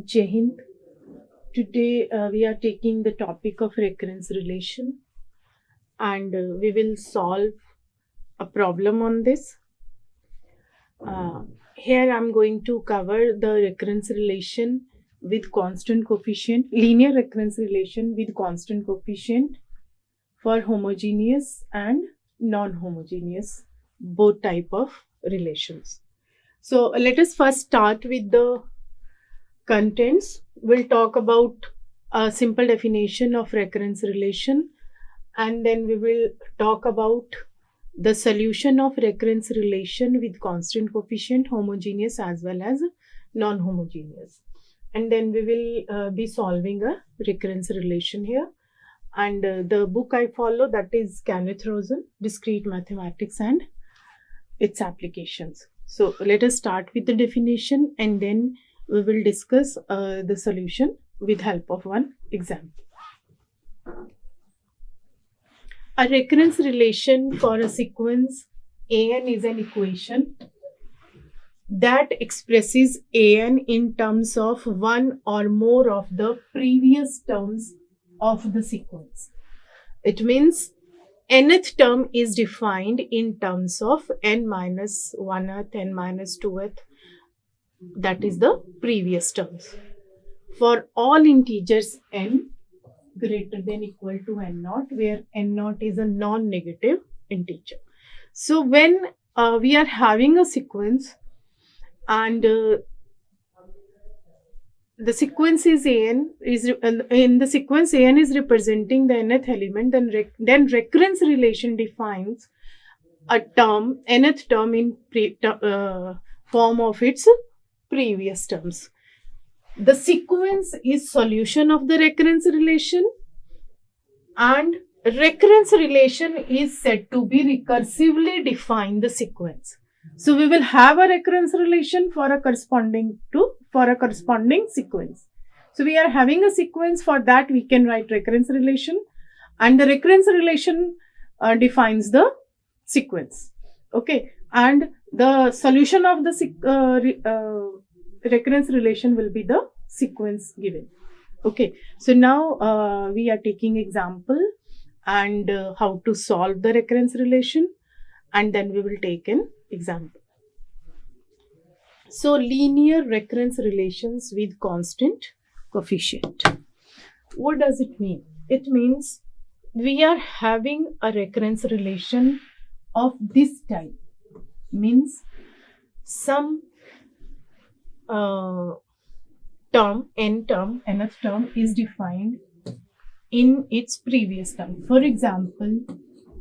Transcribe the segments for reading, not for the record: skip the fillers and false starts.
Jai Hind. Today we are taking the topic of recurrence relation, and we will solve a problem on this. Here I'm going to cover the recurrence relation with constant coefficient, linear recurrence relation with constant coefficient for homogeneous and non-homogeneous, both type of relations. So let us first start with the contents. We'll talk about a simple definition of recurrence relation, and then we will talk about the solution of recurrence relation with constant coefficient, homogeneous as well as non-homogeneous. And then we will be solving a recurrence relation here. And the book I follow, that is Kenneth Rosen, Discrete Mathematics and its Applications. So let us start with the definition, and then we will discuss the solution with help of one example. A recurrence relation for a sequence an is an equation that expresses an in terms of one or more of the previous terms of the sequence. It means nth term is defined in terms of n minus 1th, n minus 2th, that is the previous terms. For all integers n greater than equal to n naught, where n naught is a non-negative integer. So when we are having a sequence and the sequence is an is in the sequence an is representing the nth element, then recurrence relation defines a term, nth term in form of its previous terms. The sequence is solution of the recurrence relation, and recurrence relation is said to be recursively define the sequence. So we will have a recurrence relation for a corresponding sequence. So we are having a sequence, for that we can write recurrence relation, and the recurrence relation defines the sequence. Okay, and the solution of the recurrence relation will be the sequence given. Okay, so now we are taking example and how to solve the recurrence relation, and then we will take an example. So linear recurrence relations with constant coefficient. What does it mean? It means we are having a recurrence relation of this type, means some nth term is defined in its previous term. For example,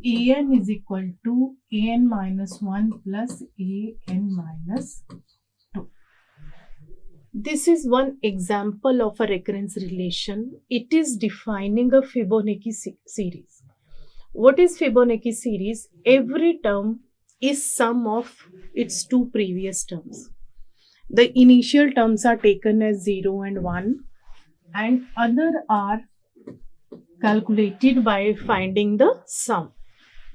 an is equal to an minus 1 plus an minus 2. This is one example of a recurrence relation. It is defining a Fibonacci series. What is Fibonacci series? Every term is sum of its two previous terms. The initial terms are taken as 0 and 1, and other are calculated by finding the sum.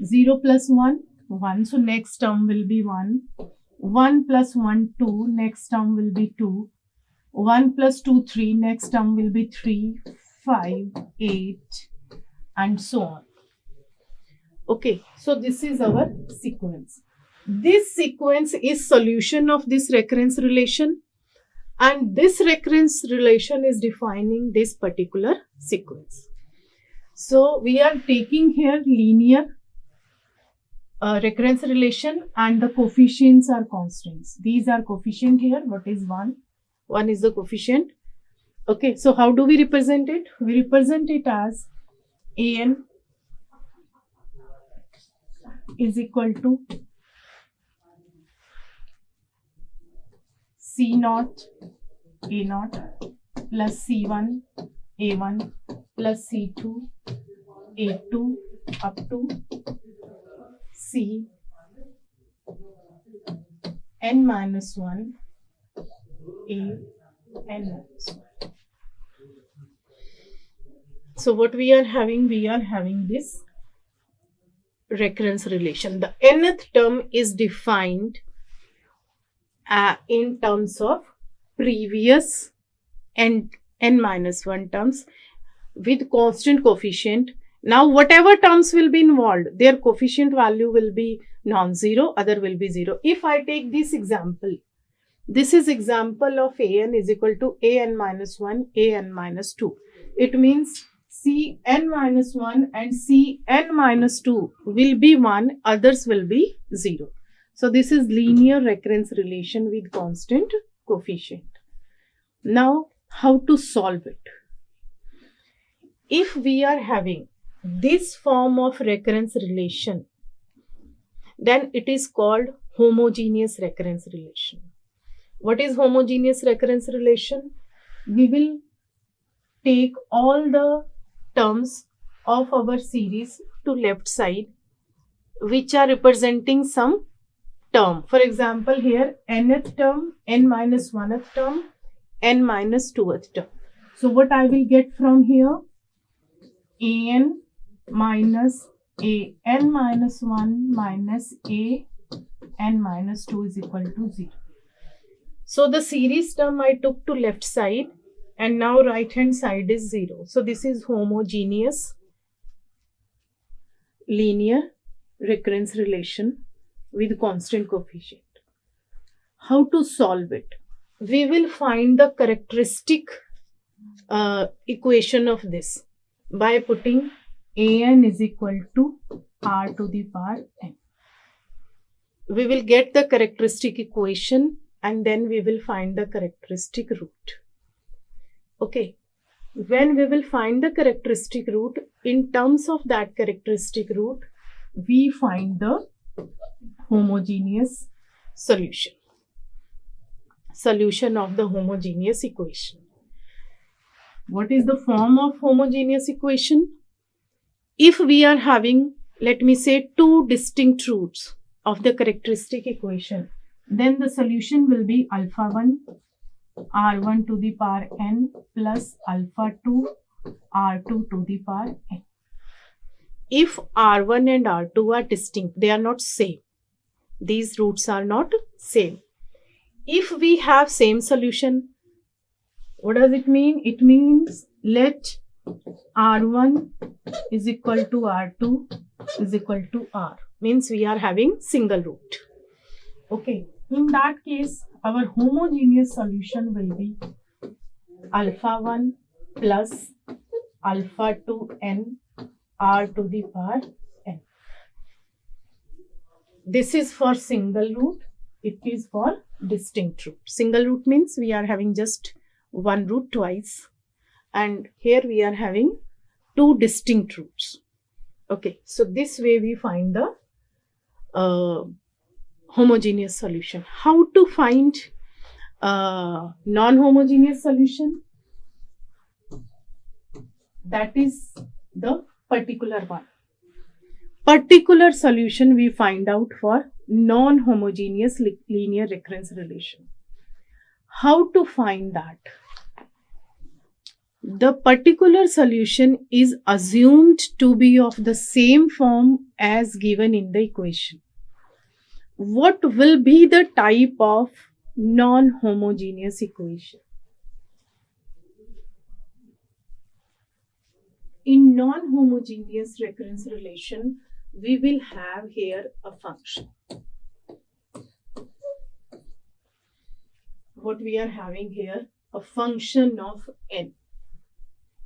0 plus 1, 1, so next term will be 1. 1 plus 1, 2, next term will be 2. 1 plus 2, 3, next term will be 3, 5, 8, and so on. Okay, so this is our sequence. This sequence is solution of this recurrence relation, and this recurrence relation is defining this particular sequence. So we are taking here linear recurrence relation, and the coefficients are constants. These are coefficient here. What is 1? 1 is the coefficient. Okay, so how do we represent it? We represent it as an is equal to C naught A naught plus C1 A1 plus C2 A2 up to C n minus 1 A n minus 1. So what we are having this recurrence relation. The nth term is defined in terms of previous n minus 1 terms with constant coefficient. Now whatever terms will be involved, their coefficient value will be non-zero, other will be 0. If I take this example, this is example of an is equal to an minus 1, an minus 2. It means cn minus 1 and cn minus 2 will be 1, others will be 0. So this is linear recurrence relation with constant coefficient. Now how to solve it? If we are having this form of recurrence relation, then it is called homogeneous recurrence relation. What is homogeneous recurrence relation? We will take all the terms of our series to left side, which are representing some term. For example, here nth term, n minus 1th term, n minus 2th term. So what I will get from here? an minus an minus 1 minus an minus 2 is equal to 0. So the series term I took to left side, and now right hand side is 0. So this is homogeneous linear recurrence relation with constant coefficient. How to solve it? We will find the characteristic equation of this by putting an is equal to r to the power n. We will get the characteristic equation and then we will find the characteristic root. Okay, when we will find the characteristic root, in terms of that characteristic root, we find the homogeneous solution of the homogeneous equation. What is the form of homogeneous equation? If we are having, let me say, two distinct roots of the characteristic equation, then the solution will be alpha 1 r1 to the power n plus alpha 2 r2 to the power n. If r1 and r2 are distinct, they are not same. These roots are not same. If we have same solution, what does it mean? It means let r1 is equal to r2 is equal to r. Means we are having single root. Okay, in that case, our homogeneous solution will be alpha 1 plus alpha 2 n r to the power n. This is for single root. It is for distinct root. Single root means we are having just one root twice, and here we are having two distinct roots. Okay, so this way we find the homogeneous solution. How to find non-homogeneous solution? That is the particular one. Particular solution we find out for non-homogeneous linear recurrence relation. How to find that? The particular solution is assumed to be of the same form as given in the equation. What will be the type of non-homogeneous equation? In non-homogeneous recurrence relation, we will have here a function. What we are having here, a function of n.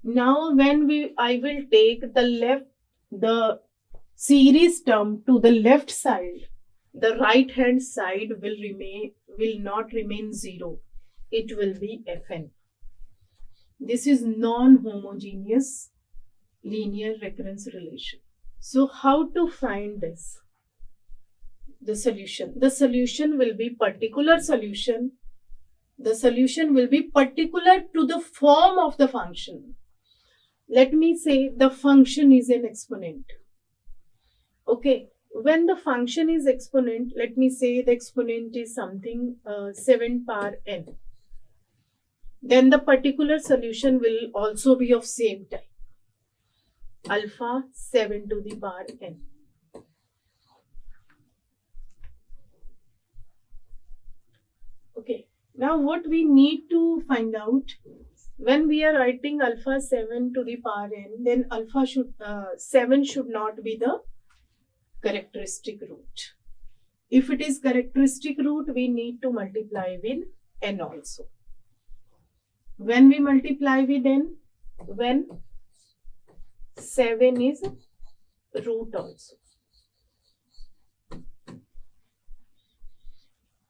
Now when I will take the series term to the left side, the right hand side will not remain 0. It will be fn. This is non-homogeneous linear recurrence relation. So how to find this? The solution. The solution will be particular solution. The solution will be particular to the form of the function. Let me say the function is an exponent. Okay, when the function is exponent, let me say the exponent is something 7 power n. Then the particular solution will also be of same type. Alpha 7 to the power n. Okay, now what we need to find out, When we are writing alpha 7 to the power n, then alpha 7 should not be the characteristic root. If it is characteristic root, we need to multiply with n also. When we multiply with n, when 7 is root also.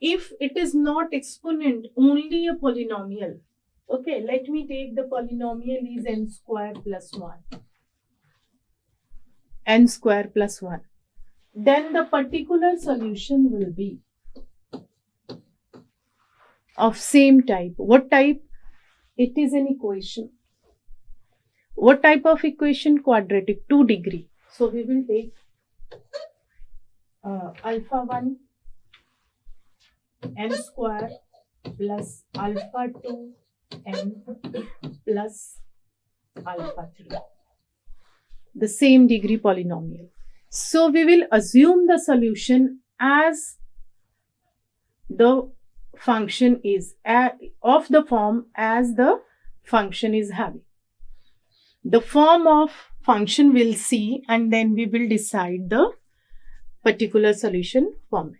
If it is not exponent, only a polynomial. Okay, let me take the polynomial is n square plus 1. N square plus 1. Then the particular solution will be of same type. What type? It is an equation. What type of equation? Quadratic, 2 degree. So we will take alpha 1 n square plus alpha 2 n plus alpha 3. The same degree polynomial. So we will assume the solution as the function is of the form as the function is having. The form of function we'll see, and then we will decide the particular solution format.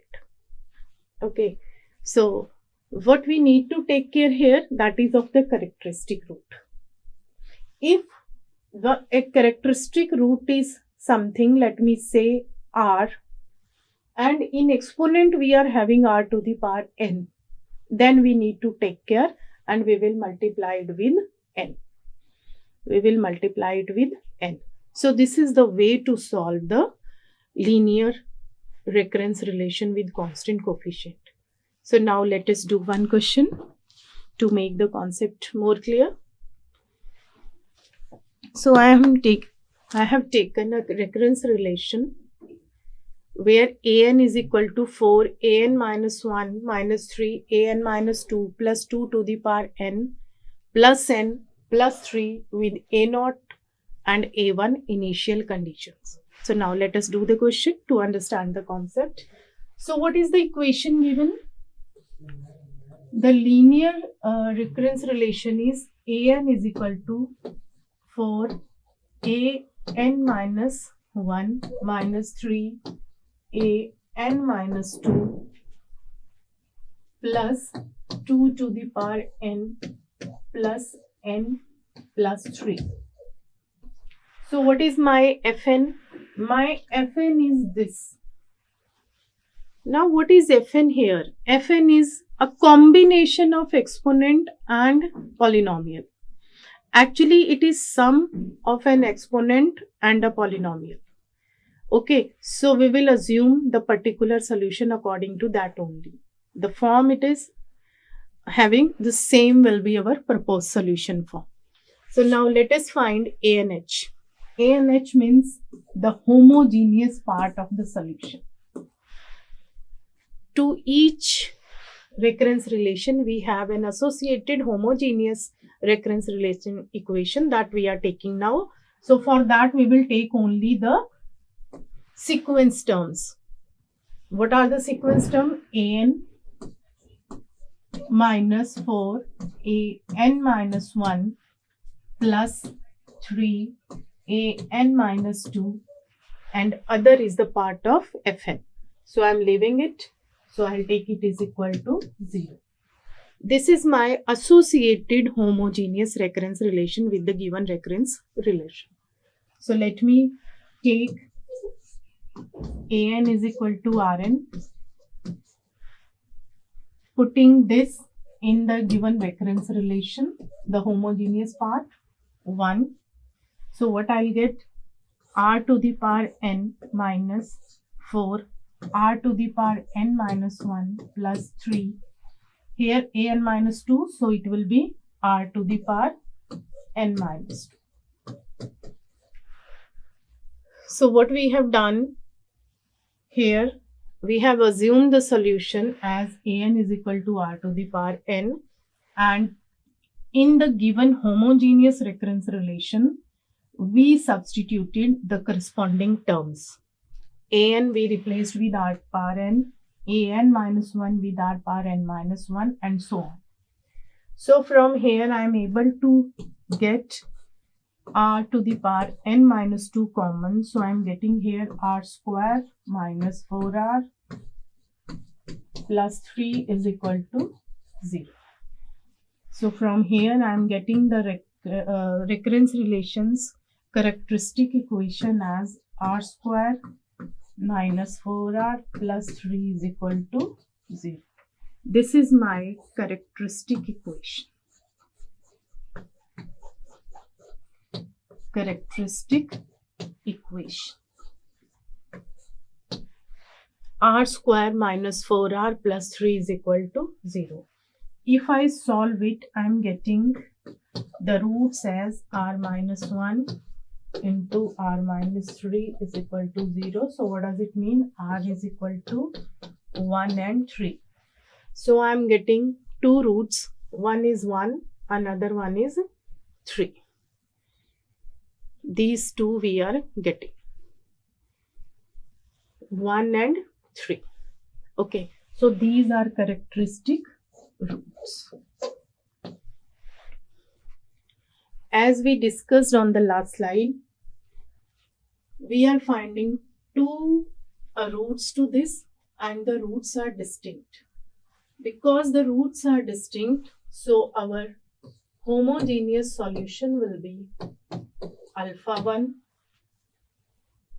Okay, so what we need to take care here, that is of the characteristic root. If a characteristic root is something, let me say r, and in exponent we are having r to the power n, then we need to take care and we will multiply it with n. We will multiply it with n. So this is the way to solve the linear recurrence relation with constant coefficient. So now let us do one question to make the concept more clear. So I have taken a recurrence relation where an is equal to 4, an minus 1 minus 3, an minus 2 plus 2 to the power n plus 3 with a0 and a1 initial conditions. So now let us do the question to understand the concept. So what is the equation given? The linear recurrence relation is an is equal to 4 an minus 1 minus 3 an minus 2 plus 2 to the power n plus n plus 3. So what is my Fn? My Fn is this. Now what is Fn here? Fn is a combination of exponent and polynomial. Actually, it is sum of an exponent and a polynomial. Okay, so we will assume the particular solution according to that only. The form it is having, the same will be our proposed solution form. So now let us find ANH. ANH means the homogeneous part of the solution. To each recurrence relation, we have an associated homogeneous recurrence relation equation that we are taking now. So for that, we will take only the sequence terms. What are the sequence terms? An minus 4, an minus 1 plus 3, an minus 2, and other is the part of Fn. So I am leaving it. So I'll take it is equal to 0. This is my associated homogeneous recurrence relation with the given recurrence relation. So let me take an is equal to Rn, putting this in the given recurrence relation, the homogeneous part, 1. So what I'll get? R to the power n minus 4, r to the power n minus 1 plus 3. Here an minus 2, so it will be r to the power n minus 2. So what we have done here, we have assumed the solution as an is equal to r to the power n, and in the given homogeneous recurrence relation, we substituted the corresponding terms. An we replaced with r power n, an minus 1 with r power n minus 1, and so on. So from here I am able to get r to the power n minus 2 common. So I am getting here r square minus 4r plus 3 is equal to 0. So from here I am getting the recurrence relations characteristic equation as r square minus 4r plus 3 is equal to 0. This is my characteristic equation. Characteristic equation. R square minus 4r plus 3 is equal to 0. If I solve it, I am getting the roots as r minus 1 into r minus 3 is equal to 0. So what does it mean? R is equal to 1 and 3. So I am getting two roots. One is 1, another one is 3. These two we are getting. 1 and 3. Okay. So these are characteristic roots. As we discussed on the last slide, we are finding two roots to this, and the roots are distinct. Because the roots are distinct, so our homogeneous solution will be alpha 1,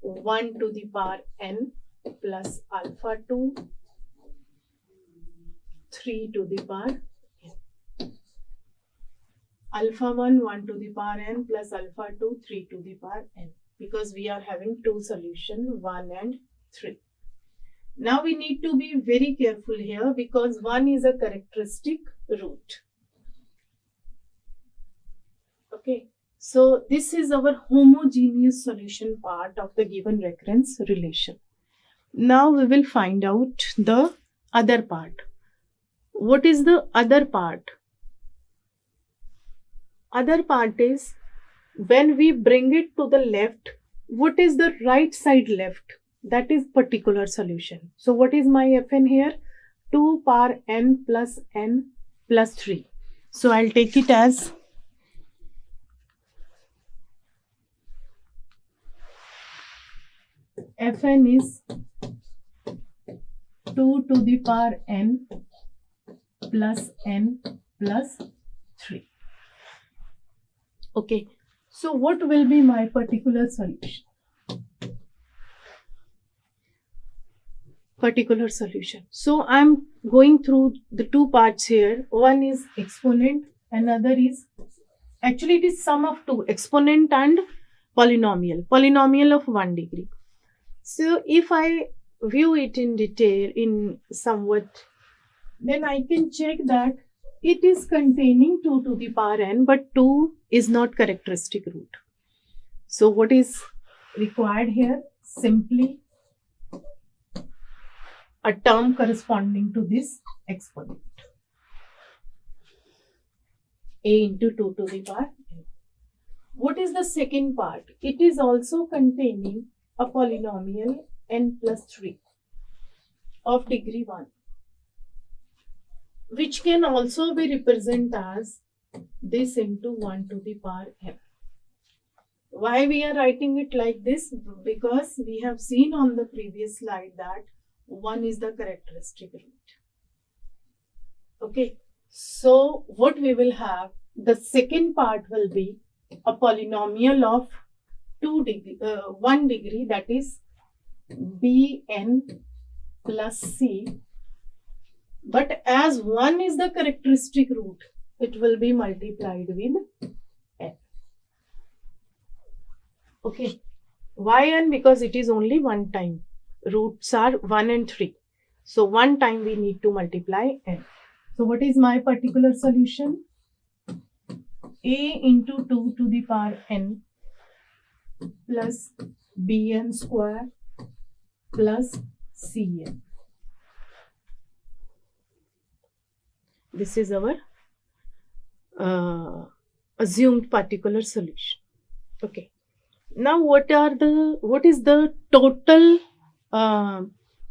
1 to the power n plus alpha 2, 3 to the power n. Alpha 1, 1 to the power n plus alpha 2, 3 to the power n. Because we are having two solutions, 1 and 3. Now we need to be very careful here because 1 is a characteristic root. Okay. So this is our homogeneous solution part of the given recurrence relation. Now we will find out the other part. What is the other part? Other part is when we bring it to the left, what is the right side left? That is particular solution. So what is my Fn here? 2 power n plus 3. So I'll take it as Fn is 2 to the power n plus 3. Okay. So what will be my particular solution? Particular solution. So I'm going through the two parts here. One is exponent, another is, actually it is sum of two, exponent and polynomial of 1 degree. So if I view it in detail in somewhat, then I can check that it is containing 2 to the power n, but 2 is not characteristic root. So what is required here? Simply a term corresponding to this exponent. A into 2 to the power n. What is the second part? It is also containing a polynomial n plus 3 of degree 1, which can also be represented as this into 1 to the power n. Why we are writing it like this? Because we have seen on the previous slide that 1 is the characteristic root. Okay, so what we will have, the second part will be a polynomial of 1 degree, that is bn plus c. But as 1 is the characteristic root, it will be multiplied with n. Okay, why n? Because it is only one time. Roots are 1 and 3. So one time we need to multiply n. So what is my particular solution? A into 2 to the power n plus bn square plus cn. This is our assumed particular solution. Okay. Now what is the total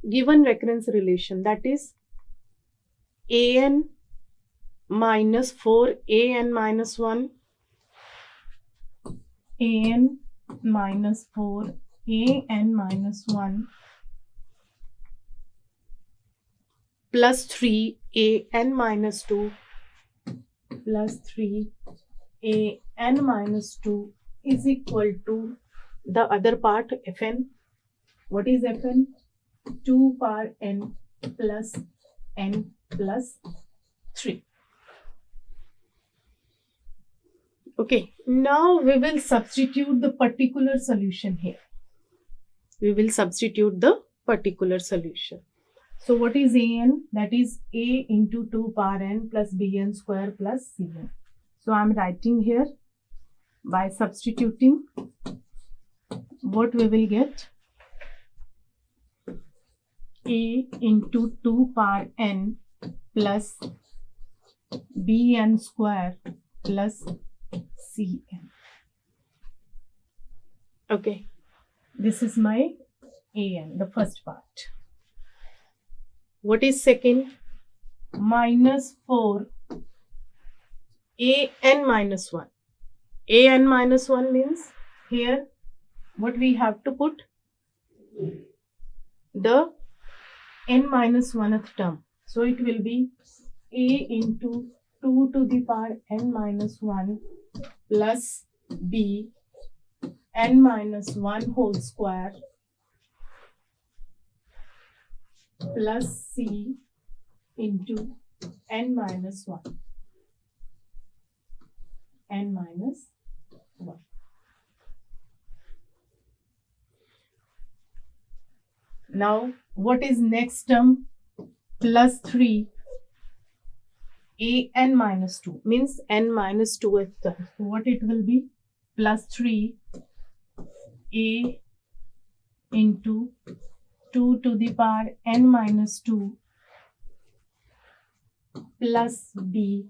given recurrence relation? That is an minus 4an minus 1, an minus 4, an minus 1 plus 3 an minus 2 plus 3 an minus 2 is equal to the other part fn. What is fn? 2 power n plus 3. Okay, now we will substitute the particular solution here. We will substitute the particular solution. So what is an? That is a into 2 power n plus bn square plus cn. So I am writing here by substituting what we will get. A into 2 power n plus bn square plus cn. Okay, this is my an, the first part. What is second? Minus 4 an minus 1. An minus 1 means here what we have to put? The n minus 1th term. So it will be a into 2 to the power n minus 1 plus b n minus 1 whole square plus c into n minus 1. N minus 1. Now, what is next term? Plus 3 an minus 2 means n minus 2th term. So what it will be? Plus 3 a into 2 to the power n minus 2 plus b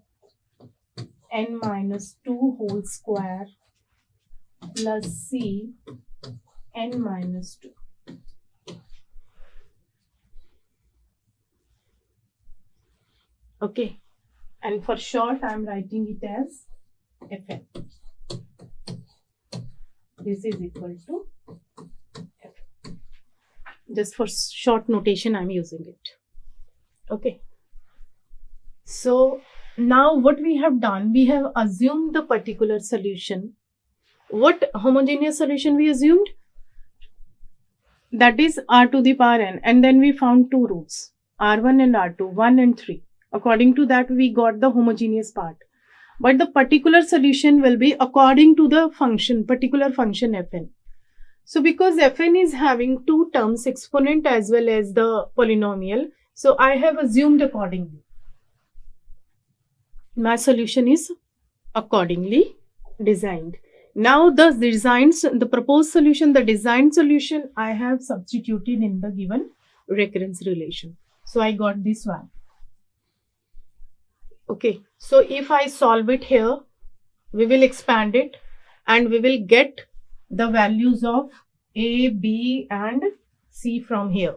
n minus 2 whole square plus c n minus 2. Okay, and for short I am writing it as fn. This is equal to fn. Just for short notation I am using it. Okay, so now what we have done, we have assumed the particular solution. What homogeneous solution we assumed? That is r to the power n, and then we found two roots, r1 and r2, 1 and 3. According to that we got the homogeneous part. But the particular solution will be according to the function, particular function fn. So because fn is having two terms, exponent as well as the polynomial, so I have assumed accordingly. My solution is accordingly designed. Now the proposed solution, the designed solution, I have substituted in the given recurrence relation. So I got this one. Okay, so if I solve it here, we will expand it and we will get the values of a, b and c from here.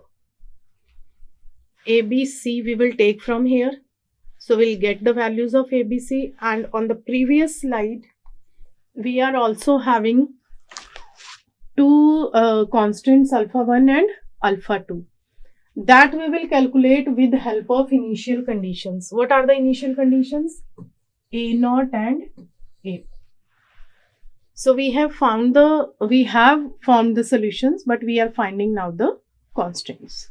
A, b, c we will take from here. So we'll get the values of a, b, c, and on the previous slide we are also having two constants alpha 1 and alpha 2. That we will calculate with the help of initial conditions. What are the initial conditions? A0 and A. So we have formed the solutions, but we are finding now the constants.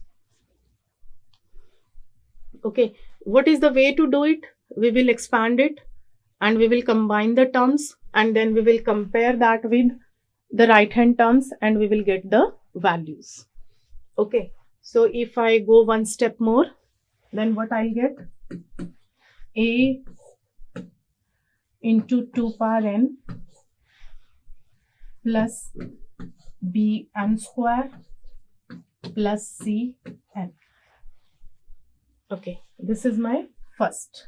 Okay, what is the way to do it? We will expand it and we will combine the terms and then we will compare that with the right hand terms and we will get the values. Okay, so if I go one step more, then what I'll get? A into 2 power n plus b n square plus c n. Okay, this is my first.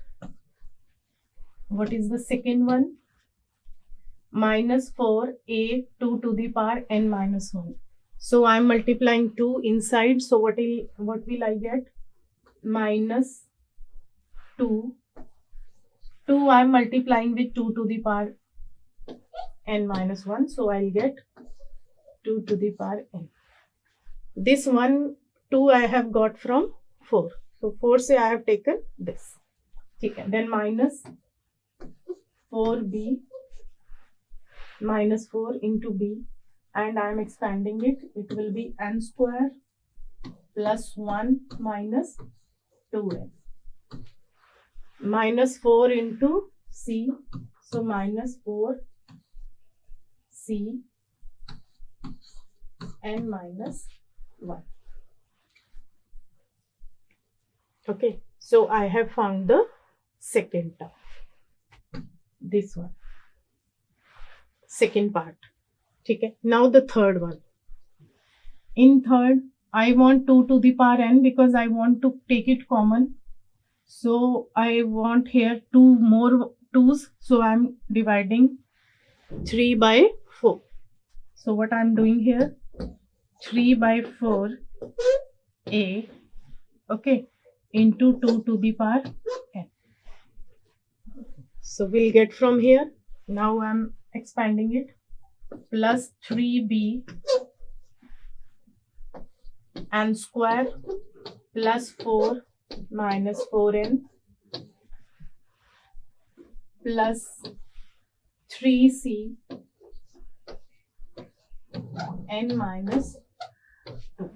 What is the second one? Minus 4a 2 to the power n minus 1. So I am multiplying 2 inside. So what will I get? Minus 2 2 I am multiplying with 2 to the power n minus 1. So I'll get 2 to the power n. This 1, 2 I have got from 4. So 4 se I have taken this. Okay. Then minus 4b minus 4 into b, and I am expanding it. It will be n square plus 1 minus 2n. Minus 4 into c. So minus 4 c n minus 1. Okay. So I have found the second term. This one. Second part. Okay. Now the third one. In third, I want 2 to the power n because I want to take it common. So I want here 2 more 2's. So I'm dividing 3 by 4. So what I'm doing here, 3 by 4 a, okay, into 2 to the power n. So we'll get from here, now I'm expanding it, plus 3b n square plus 4 minus 4n plus 3c n minus 2.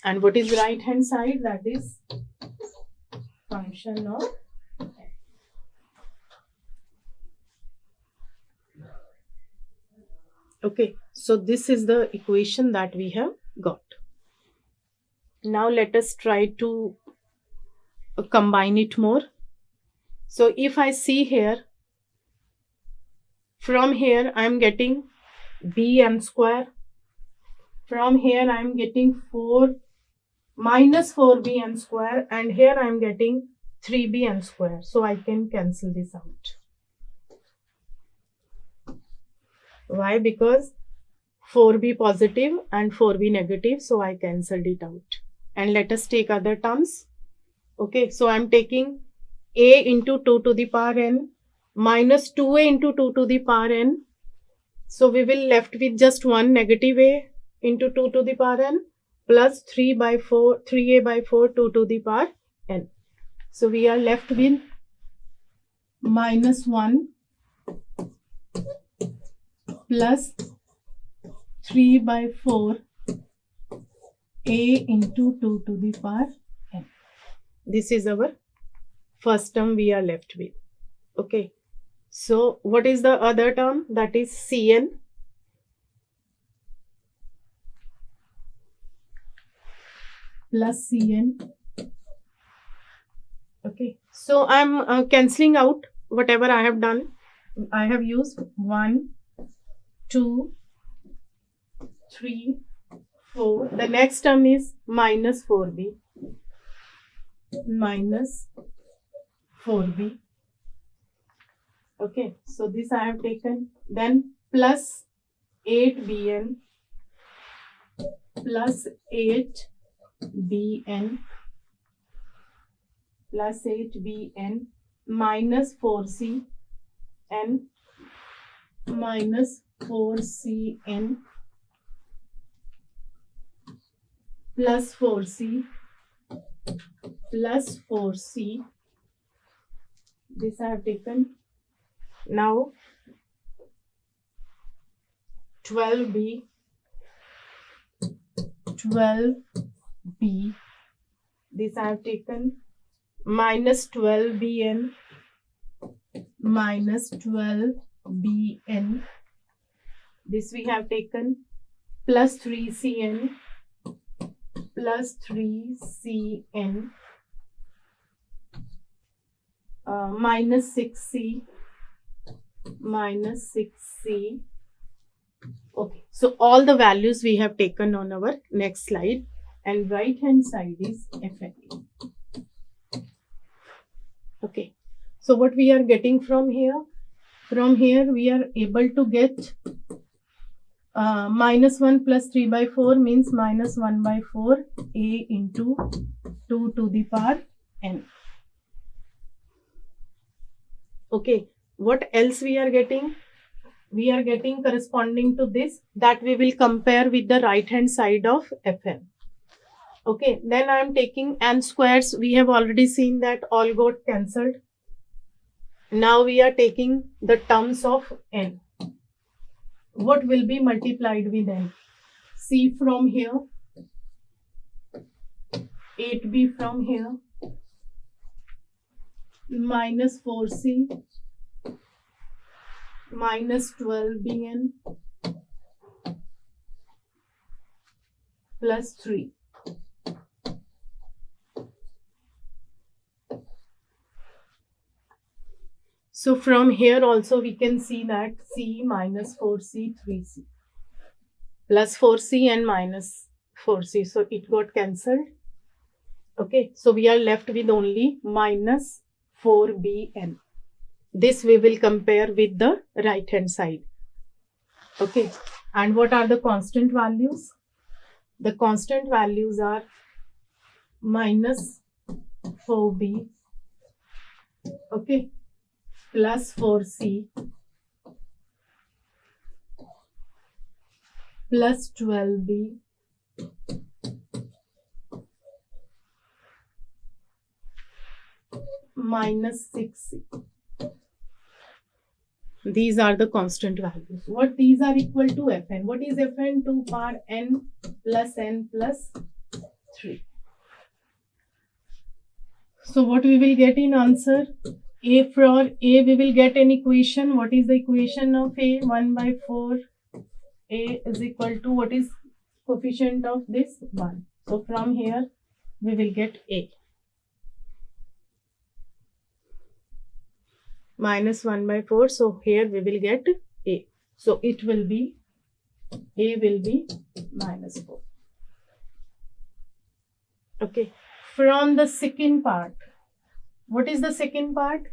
And what is right hand side? That is function of n. Okay, so this is the equation that we have got. Now let us try to combine it more. So if I see here, from here I am getting bn square. From here I am getting 4 minus 4bn square, and here I am getting 3bn square. So I can cancel this out. Why? Because 4b positive and 4b negative, so I cancelled it out. And let us take other terms. Okay, so I am taking a into 2 to the power n minus 2a into 2 to the power n. So we will left with just one negative a into 2 to the power n plus 3a by 4 2 to the power n. So we are left with minus 1 plus 3 by 4 a into 2 to the power n. This is our first term we are left with. Okay. So what is the other term? That is Cn plus Cn. Okay. So I'm cancelling out whatever I have done. I have used 1, 2, 3, 4. The next term is minus 4b. Minus 4b. Okay, so this I have taken. Then plus 8bn plus 8bn plus 8bn minus 4c n minus 4cn plus 4c plus 4c. This I have taken. Now 12b this I have taken, minus 12bn minus 12bn, this we have taken, plus 3cn plus 3cn minus 6c minus 6c. Okay, so all the values we have taken on our next slide, and right hand side is effective. Okay, so what we are getting from here? From here we are able to get minus 1 plus 3 by 4 means minus 1 by 4 a into 2 to the power n. Okay, what else we are getting? We are getting corresponding to this that we will compare with the right hand side of Fn. Okay, then I am taking n squares. We have already seen that all got cancelled. Now we are taking the terms of n. What will be multiplied with n? C from here, 8b from here, minus 4c, minus 12bn, plus 3. So from here also we can see that c minus 4c, 3c, plus 4c and minus 4c. So it got cancelled. Okay, so we are left with only minus 4bn. This we will compare with the right hand side. Okay, and what are the constant values? The constant values are minus 4b, okay, plus 4c, plus 12b, minus 6c. These are the constant values. What these are equal to Fn? What is Fn? 2 power n plus 3. So what we will get in answer? A for A we will get an equation. What is the equation of A? 1 by 4. A is equal to, what is coefficient of this? 1. So from here we will get A. Minus 1 by 4. So here we will get A. So it will be, A will be minus 4. Okay. From the second part, what is the second part?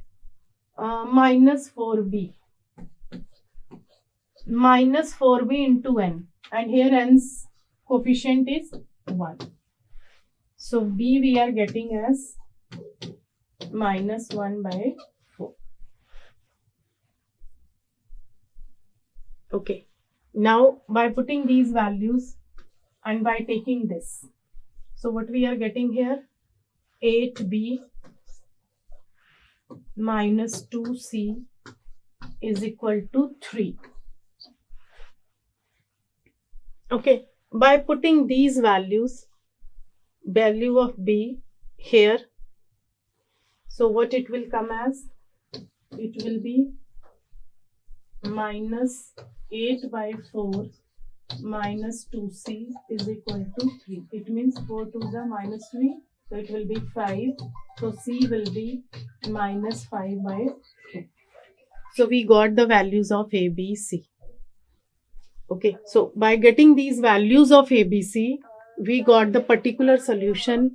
Minus 4b. Minus 4b into n. And here n's coefficient is 1. So b we are getting as minus 1 by 4. Okay. Now by putting these values and by taking this, so what we are getting here? 8b minus 2c is equal to 3. Okay, by putting these values, value of b here, so what it will come as? It will be minus 8 by 4 minus 2c is equal to 3. It means 4 to the minus 3. So it will be 5. So C will be minus 5 by 2. So we got the values of A, B, C. Okay. So by getting these values of A, B, C, we got the particular solution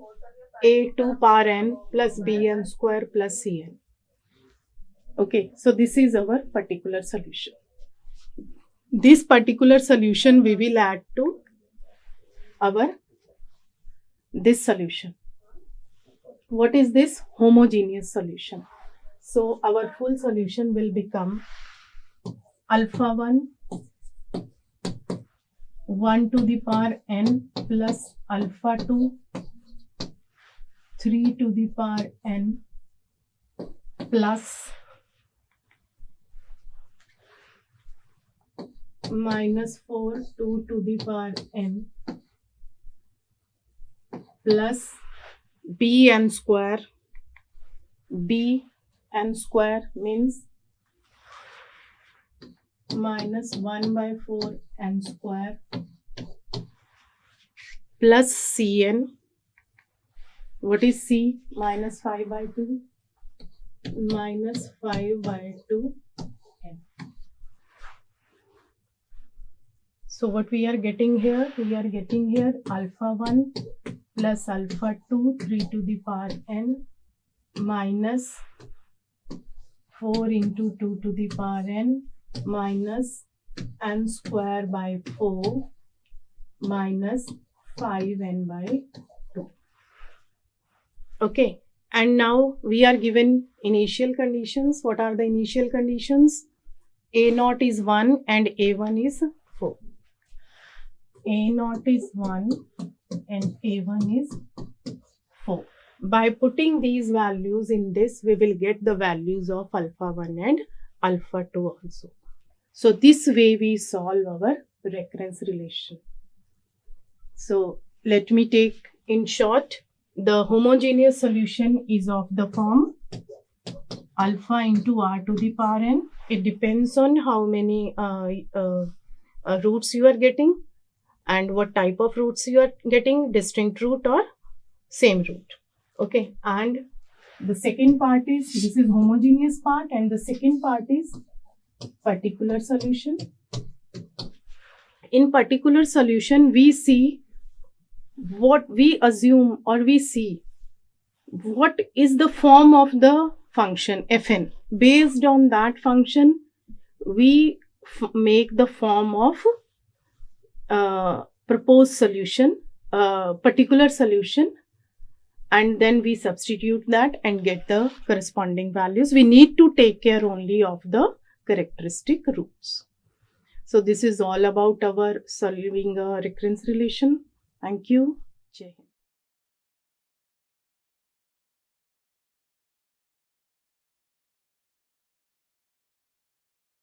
A 2 power n plus Bn square plus Cn. Okay. So this is our particular solution. This particular solution we will add to our this solution. What is this? Homogeneous solution. So our full solution will become alpha 1, 1 to the power n plus alpha 2, 3 to the power n plus minus 4, 2 to the power n plus Bn square. Bn square means minus 1 by 4 n square plus Cn. What is C? Minus 5 by 2 minus 5 by 2 n. So what we are getting here? We are getting here alpha 1 plus alpha 2, 3 to the power n minus 4 into 2 to the power n minus n square by 4 minus 5n by 2. Okay. And now we are given initial conditions. What are the initial conditions? A0 is 1 and A1 is 4. A0 is 1 and A1 is 4. By putting these values in this, we will get the values of alpha 1 and alpha 2 also. So this way we solve our recurrence relation. So let me take in short, the homogeneous solution is of the form alpha into r to the power n. It depends on how many roots you are getting and what type of roots you are getting, distinct root or same root. Okay, and the second part is, this is homogeneous part, and the second part is particular solution. In particular solution, we see what we assume, or we see what is the form of the function fn. Based on that function, we make the form of proposed solution, particular solution, and then we substitute that and get the corresponding values. We need to take care only of the characteristic roots. So this is all about our solving a recurrence relation. Thank you. Jai Hind.